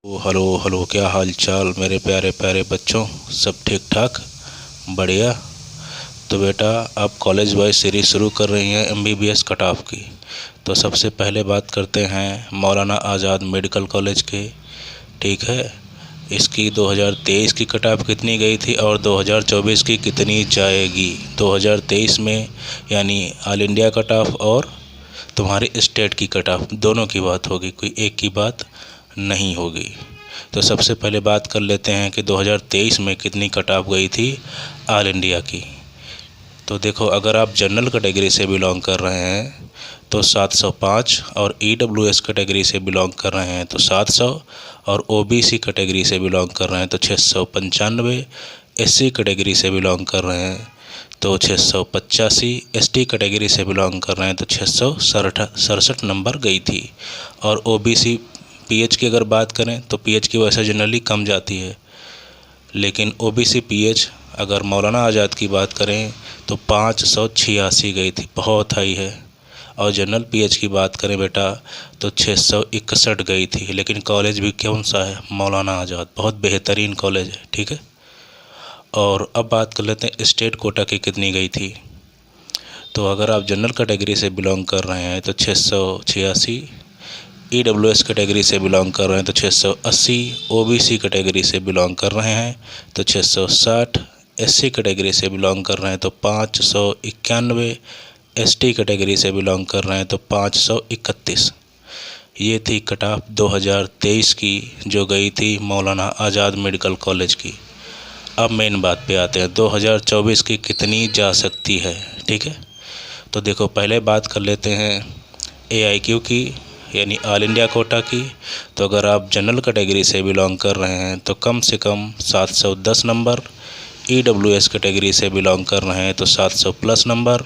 ओ hello hello, क्या हाल चाल मेरे प्यारे प्यारे बच्चों। सब ठीक ठाक, बढ़िया। तो बेटा, आप कॉलेज वाइज सीरीज शुरू कर रही हैं एमबीबीएस कट ऑफ की। तो सबसे पहले बात करते हैं मौलाना आज़ाद मेडिकल कॉलेज की। ठीक है, इसकी 2023 की कट ऑफ कितनी गई थी और 2024 की कितनी जाएगी। 2023 में यानी ऑल इंडिया कट ऑफ और तुम्हारी स्टेट की कट ऑफ, दोनों की बात होगी, कोई एक की बात नहीं होगी। तो सबसे पहले बात कर लेते हैं कि 2023 में कितनी कट ऑफ गई थी ऑल इंडिया की। तो देखो, अगर आप जनरल कैटेगरी से बिलोंग कर रहे हैं तो 705, और ईडब्ल्यूएस कैटेगरी से बिलोंग कर रहे हैं तो 700, और ओबीसी कैटेगरी से बिलोंग कर रहे हैं तो 695, एससी कैटेगरी से बिलोंग कर रहे हैं तो 685, एसटी कैटेगरी से बिलोंग कर रहे हैं तो 667 नंबर गई थी। और ओबीसी पीएच की अगर बात करें तो पीएच की वैसे जनरली कम जाती है, लेकिन ओबीसी पीएच अगर मौलाना आज़ाद की बात करें तो 586 गई थी, बहुत हाई है। और जनरल पीएच की बात करें बेटा तो 661 गई थी। लेकिन कॉलेज भी कौन सा है? मौलाना आज़ाद, बहुत बेहतरीन कॉलेज है। ठीक है, और अब बात कर लेते हैं स्टेट कोटा की कितनी गई थी। तो अगर आप जनरल कैटेगरी से बिलोंग कर रहे हैं तो 686, ईडब्ल्यूएस कैटेगरी से बिलोंग कर रहे हैं तो 680, ओबीसी कैटेगरी से बिलोंग कर रहे हैं तो 660, एससी कैटेगरी से बिलोंग कर रहे हैं तो 591, एसटी कैटेगरी से बिलोंग कर रहे हैं तो 531। ये थी कट ऑफ 2023 की, जो गई थी मौलाना आज़ाद मेडिकल कॉलेज की। अब मेन बात पे आते हैं, 2024 की कितनी जा सकती है। ठीक है, तो देखो, पहले बात कर लेते हैं एआईक्यू की, यानी ऑल इंडिया कोटा की। तो अगर आप जनरल कैटेगरी से बिलोंग कर रहे हैं तो कम से कम 710 नंबर, ईडब्ल्यूएस कैटेगरी से बिलोंग कर रहे हैं तो 700 प्लस नंबर,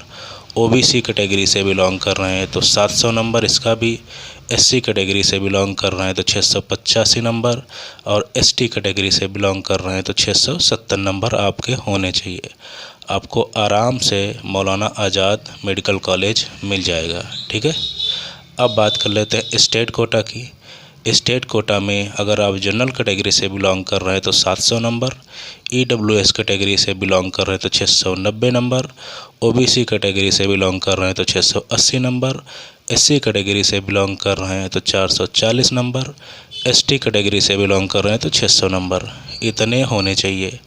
ओबीसी कैटेगरी से बिलोंग कर रहे हैं तो 700 नंबर इसका भी, एससी कैटेगरी से बिलोंग कर रहे हैं तो 685 नंबर, और एसटी कैटेगरी से बिलोंग कर रहे हैं तो 670 नंबर आपके होने चाहिए। आपको आराम से मौलाना आज़ाद मेडिकल कॉलेज मिल जाएगा। ठीक है, अब बात कर लेते हैं स्टेट कोटा की। स्टेट कोटा में अगर आप जनरल कैटेगरी से बिलोंग कर रहे हैं तो 700 नंबर, ईडब्ल्यूएस कैटेगरी से बिलोंग कर रहे हैं तो 690 नंबर, ओबीसी कैटेगरी से बिलोंग कर रहे हैं तो 680 नंबर, एससी कैटेगरी से बिलोंग कर रहे हैं तो 440 नंबर, एसटी कैटेगरी से बिलोंग कर रहे हैं तो 600 नंबर। इतने होने चाहिए,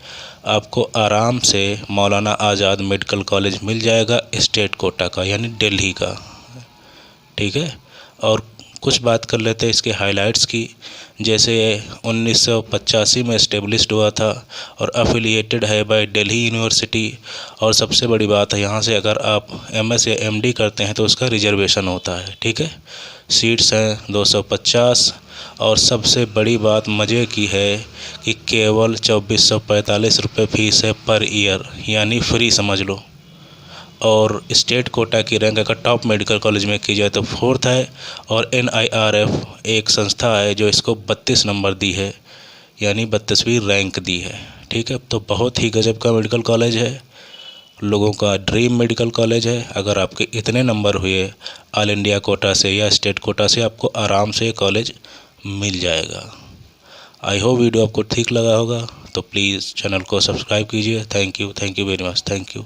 आपको आराम से मौलाना आज़ाद मेडिकल कॉलेज मिल जाएगा स्टेट कोटा का, यानी दिल्ली का। ठीक है, और कुछ बात कर लेते हैं इसके हाइलाइट्स की। जैसे 1985 में इस्टेब्लिश्ड हुआ था और अफिलिएटेड है बाय दिल्ली यूनिवर्सिटी। और सबसे बड़ी बात है, यहाँ से अगर आप एमएस या एमडी करते हैं तो उसका रिजर्वेशन होता है। ठीक है, सीट्स हैं 250। और सबसे बड़ी बात मज़े की है कि केवल 2445 रुपये फ़ीस है पर ईयर, यानी फ्री समझ लो। और स्टेट कोटा की रैंक अगर टॉप मेडिकल कॉलेज में की जाए तो 4th है। और NIRF एक संस्था है जो इसको 32 नंबर दी है, यानी 32वीं रैंक दी है। ठीक है, तो बहुत ही गजब का मेडिकल कॉलेज है, लोगों का ड्रीम मेडिकल कॉलेज है। अगर आपके इतने नंबर हुए ऑल इंडिया कोटा से या स्टेट कोटा से, आपको आराम से कॉलेज मिल जाएगा। आई होप वीडियो आपको ठीक लगा होगा, तो प्लीज़ चैनल को सब्सक्राइब कीजिए। Thank you very much, thank you.